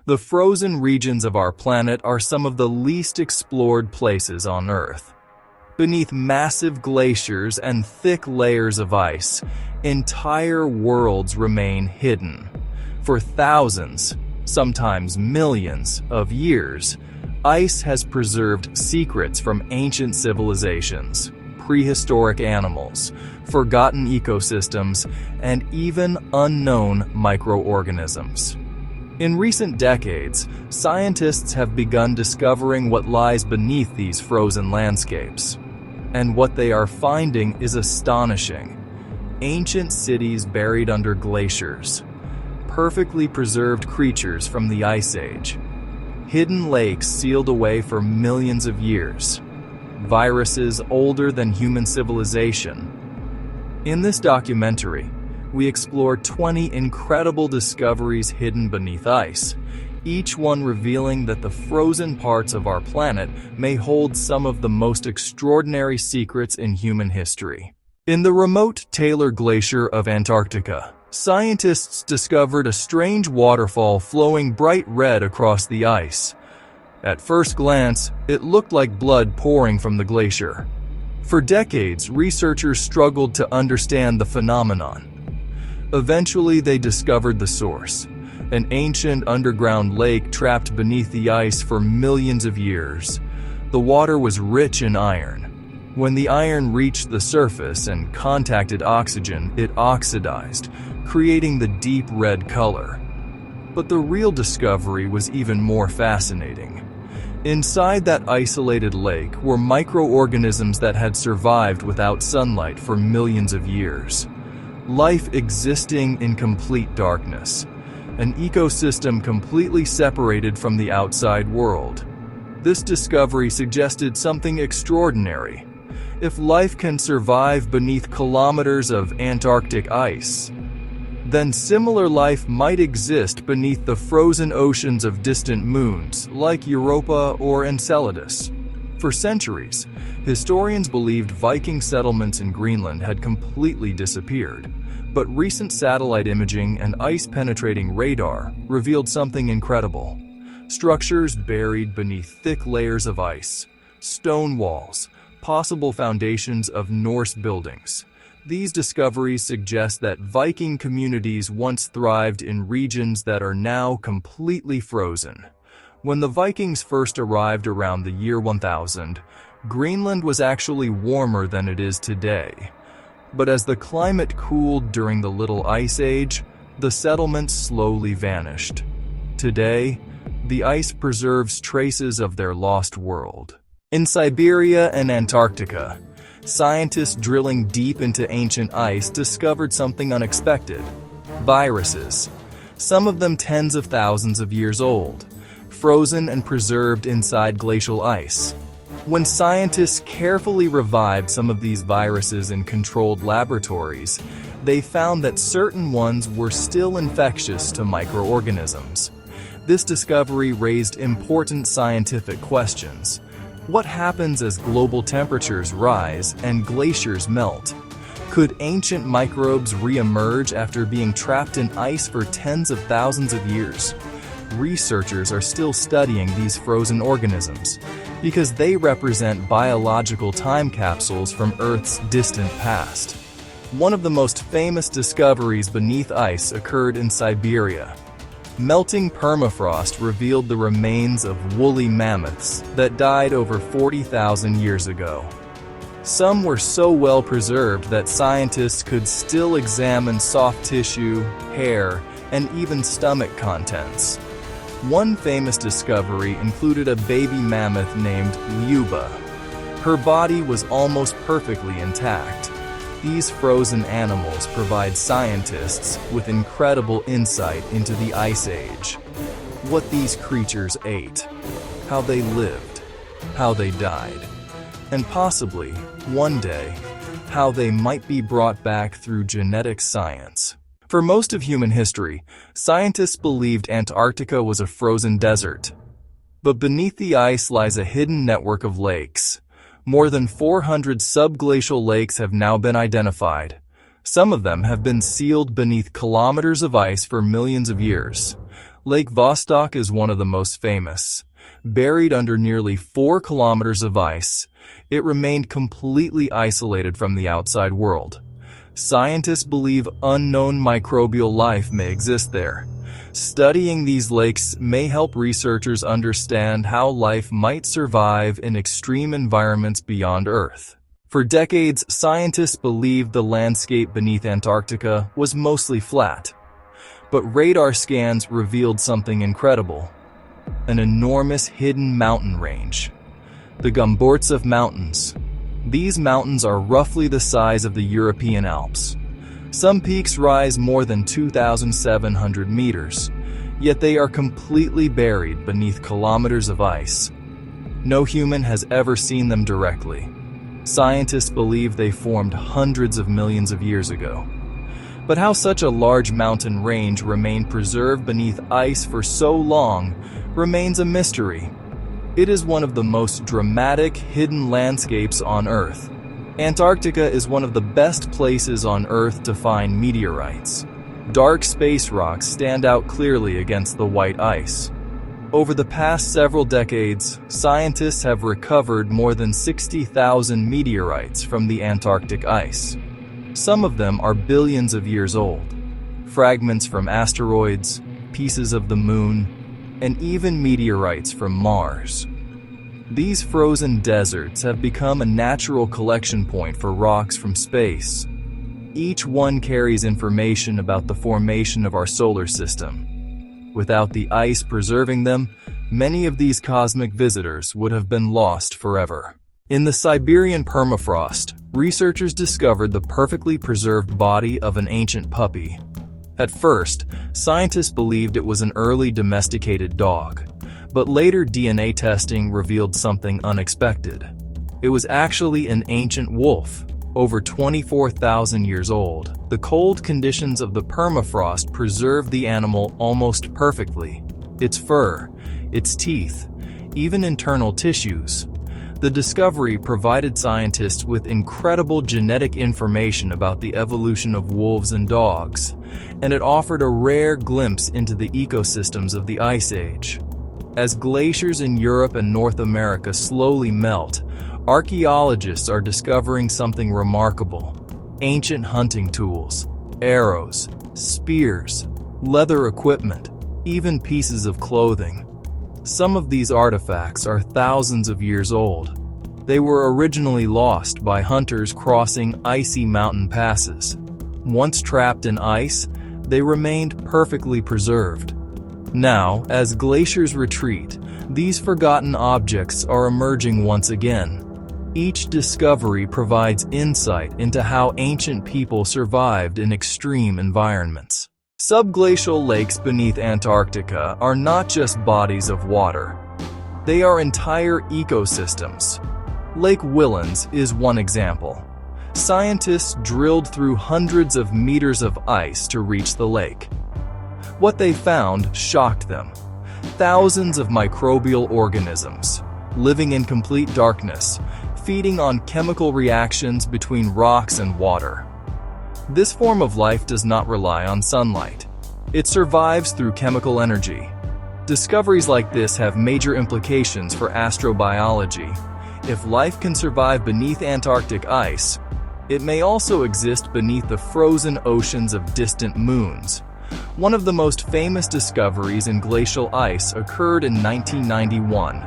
The frozen regions of our planet are some of the least explored places on Earth. Beneath massive glaciers and thick layers of ice, entire worlds remain hidden. For thousands, sometimes millions, of years, ice has preserved secrets from ancient civilizations, prehistoric animals, forgotten ecosystems, and even unknown microorganisms. In recent decades, scientists have begun discovering what lies beneath these frozen landscapes. And what they are finding is astonishing. Ancient cities buried under glaciers, perfectly preserved creatures from the Ice Age, hidden lakes sealed away for millions of years, viruses older than human civilization. In this documentary, we explore 20 incredible discoveries hidden beneath ice, each one revealing that the frozen parts of our planet may hold some of the most extraordinary secrets in human history. In the remote Taylor Glacier of Antarctica, scientists discovered a strange waterfall flowing bright red across the ice. At first glance, it looked like blood pouring from the glacier. For decades, researchers struggled to understand the phenomenon. Eventually, they discovered the source. An ancient underground lake trapped beneath the ice for millions of years. The water was rich in iron. When the iron reached the surface and contacted oxygen, it oxidized, creating the deep red color. But the real discovery was even more fascinating. Inside that isolated lake were microorganisms that had survived without sunlight for millions of years. Life existing in complete darkness. An ecosystem completely separated from the outside world. This discovery suggested something extraordinary. If life can survive beneath kilometers of Antarctic ice, then similar life might exist beneath the frozen oceans of distant moons like Europa or Enceladus. For centuries, historians believed Viking settlements in Greenland had completely disappeared. But recent satellite imaging and ice-penetrating radar revealed something incredible. Structures buried beneath thick layers of ice, stone walls, possible foundations of Norse buildings. These discoveries suggest that Viking communities once thrived in regions that are now completely frozen. When the Vikings first arrived around the year 1000, Greenland was actually warmer than it is today. But as the climate cooled during the Little Ice Age, the settlements slowly vanished. Today, the ice preserves traces of their lost world. In Siberia and Antarctica, scientists drilling deep into ancient ice discovered something unexpected: viruses. Some of them tens of thousands of years old, frozen and preserved inside glacial ice. When scientists carefully revived some of these viruses in controlled laboratories, they found that certain ones were still infectious to microorganisms. This discovery raised important scientific questions. What happens as global temperatures rise and glaciers melt? Could ancient microbes re-emerge after being trapped in ice for tens of thousands of years? Researchers are still studying these frozen organisms because they represent biological time capsules from Earth's distant past. One of the most famous discoveries beneath ice occurred in Siberia. Melting permafrost revealed the remains of woolly mammoths that died over 40,000 years ago. Some were so well preserved that scientists could still examine soft tissue, hair, and even stomach contents. One famous discovery included a baby mammoth named Lyuba. Her body was almost perfectly intact. These frozen animals provide scientists with incredible insight into the Ice Age. What these creatures ate, how they lived, how they died, and possibly, one day, how they might be brought back through genetic science. For most of human history, scientists believed Antarctica was a frozen desert. But beneath the ice lies a hidden network of lakes. More than 400 subglacial lakes have now been identified. Some of them have been sealed beneath kilometers of ice for millions of years. Lake Vostok is one of the most famous. Buried under nearly 4 kilometers of ice, it remained completely isolated from the outside world. Scientists believe unknown microbial life may exist there. Studying these lakes may help researchers understand how life might survive in extreme environments beyond Earth. For decades, scientists believed the landscape beneath Antarctica was mostly flat. But radar scans revealed something incredible: an enormous hidden mountain range. The Gombortsev Mountains. These mountains are roughly the size of the European Alps. Some peaks rise more than 2,700 meters, yet they are completely buried beneath kilometers of ice. No human has ever seen them directly. Scientists believe they formed hundreds of millions of years ago. But how such a large mountain range remained preserved beneath ice for so long remains a mystery. It is one of the most dramatic hidden landscapes on Earth. Antarctica is one of the best places on Earth to find meteorites. Dark space rocks stand out clearly against the white ice. Over the past several decades, scientists have recovered more than 60,000 meteorites from the Antarctic ice. Some of them are billions of years old. Fragments from asteroids, pieces of the moon, and even meteorites from Mars. These frozen deserts have become a natural collection point for rocks from space. Each one carries information about the formation of our solar system. Without the ice preserving them, many of these cosmic visitors would have been lost forever. In the Siberian permafrost, researchers discovered the perfectly preserved body of an ancient puppy. At first, scientists believed it was an early domesticated dog, but later DNA testing revealed something unexpected. It was actually an ancient wolf, over 24,000 years old. The cold conditions of the permafrost preserved the animal almost perfectly. Its fur, its teeth, even internal tissues. The discovery provided scientists with incredible genetic information about the evolution of wolves and dogs, and it offered a rare glimpse into the ecosystems of the Ice Age. As glaciers in Europe and North America slowly melt, archaeologists are discovering something remarkable: ancient hunting tools, arrows, spears, leather equipment, even pieces of clothing. Some of these artifacts are thousands of years old. They were originally lost by hunters crossing icy mountain passes. Once trapped in ice, they remained perfectly preserved. Now, as glaciers retreat, these forgotten objects are emerging once again. Each discovery provides insight into how ancient people survived in extreme environments. Subglacial lakes beneath Antarctica are not just bodies of water. They are entire ecosystems. Lake Whillans is one example. Scientists drilled through hundreds of meters of ice to reach the lake. What they found shocked them. Thousands of microbial organisms, living in complete darkness, feeding on chemical reactions between rocks and water. This form of life does not rely on sunlight. It survives through chemical energy. Discoveries like this have major implications for astrobiology. If life can survive beneath Antarctic ice, it may also exist beneath the frozen oceans of distant moons. One of the most famous discoveries in glacial ice occurred in 1991.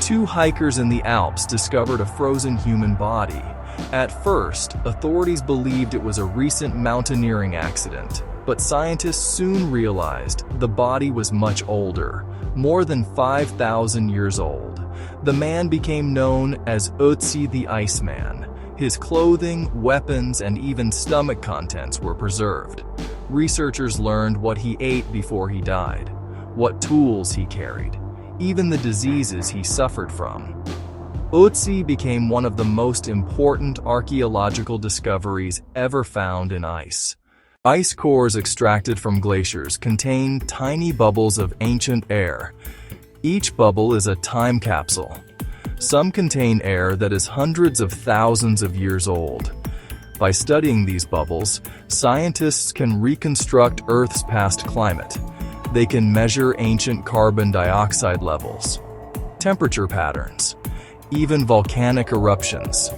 Two hikers in the Alps discovered a frozen human body. At first, authorities believed it was a recent mountaineering accident, but scientists soon realized the body was much older, more than 5,000 years old. The man became known as Ötzi the Iceman. His clothing, weapons, and even stomach contents were preserved. Researchers learned what he ate before he died, what tools he carried, even the diseases he suffered from. Ötzi became one of the most important archaeological discoveries ever found in ice. Ice cores extracted from glaciers contain tiny bubbles of ancient air. Each bubble is a time capsule. Some contain air that is hundreds of thousands of years old. By studying these bubbles, scientists can reconstruct Earth's past climate. They can measure ancient carbon dioxide levels, temperature patterns, even volcanic eruptions.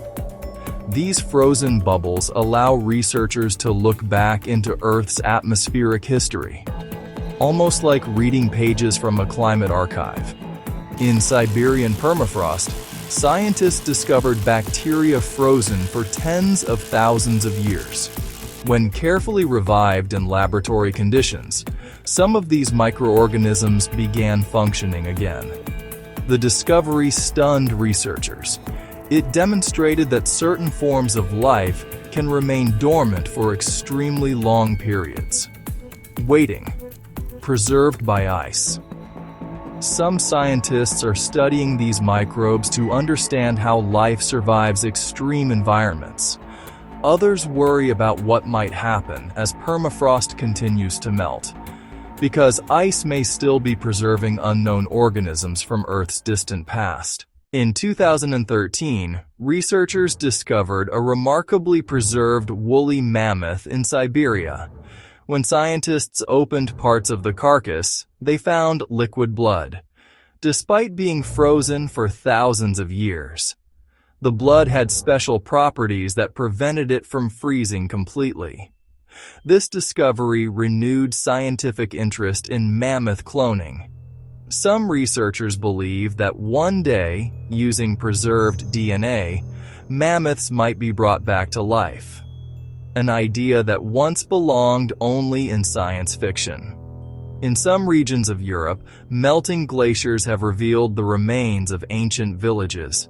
These frozen bubbles allow researchers to look back into Earth's atmospheric history, almost like reading pages from a climate archive. In Siberian permafrost, scientists discovered bacteria frozen for tens of thousands of years. When carefully revived in laboratory conditions, some of these microorganisms began functioning again. The discovery stunned researchers. It demonstrated that certain forms of life can remain dormant for extremely long periods. Waiting. Preserved by ice. Some scientists are studying these microbes to understand how life survives extreme environments. Others worry about what might happen as permafrost continues to melt, because ice may still be preserving unknown organisms from Earth's distant past. In 2013, researchers discovered a remarkably preserved woolly mammoth in Siberia. When scientists opened parts of the carcass, they found liquid blood. Despite being frozen for thousands of years, the blood had special properties that prevented it from freezing completely. This discovery renewed scientific interest in mammoth cloning. Some researchers believe that one day, using preserved DNA, mammoths might be brought back to life. An idea that once belonged only in science fiction. In some regions of Europe, melting glaciers have revealed the remains of ancient villages.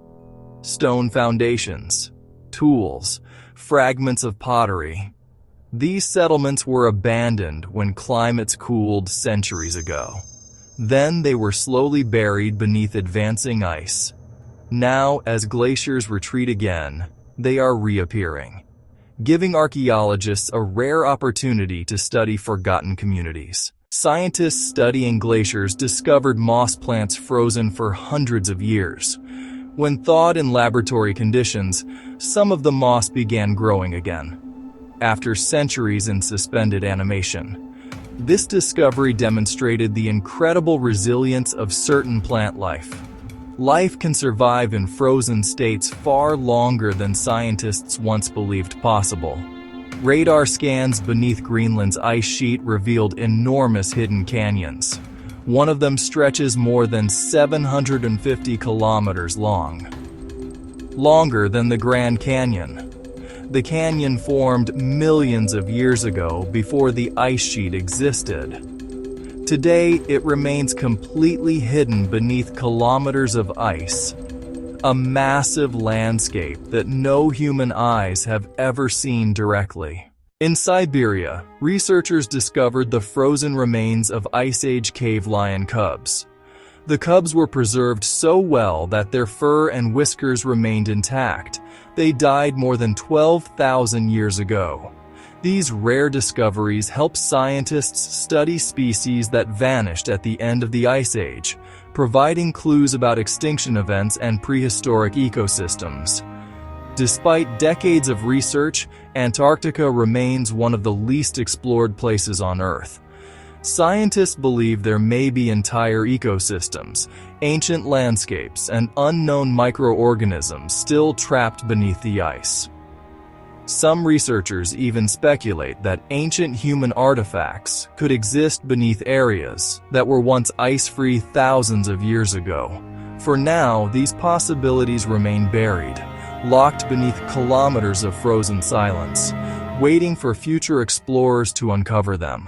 Stone foundations, tools, fragments of pottery. These settlements were abandoned when climates cooled centuries ago. Then they were slowly buried beneath advancing ice. Now, as glaciers retreat again, they are reappearing, giving archaeologists a rare opportunity to study forgotten communities. Scientists studying glaciers discovered moss plants frozen for hundreds of years. When thawed in laboratory conditions, some of the moss began growing again, after centuries in suspended animation. This discovery demonstrated the incredible resilience of certain plant life. Life can survive in frozen states far longer than scientists once believed possible. Radar scans beneath Greenland's ice sheet revealed enormous hidden canyons. One of them stretches more than 750 kilometers long. Longer than the Grand Canyon. The canyon formed millions of years ago before the ice sheet existed. Today, it remains completely hidden beneath kilometers of ice, a massive landscape that no human eyes have ever seen directly. In Siberia, researchers discovered the frozen remains of Ice Age cave lion cubs. The cubs were preserved so well that their fur and whiskers remained intact. They died more than 12,000 years ago. These rare discoveries help scientists study species that vanished at the end of the Ice Age, providing clues about extinction events and prehistoric ecosystems. Despite decades of research, Antarctica remains one of the least explored places on Earth. Scientists believe there may be entire ecosystems, ancient landscapes, and unknown microorganisms still trapped beneath the ice. Some researchers even speculate that ancient human artifacts could exist beneath areas that were once ice-free thousands of years ago. For now, these possibilities remain buried, locked beneath kilometers of frozen silence, waiting for future explorers to uncover them.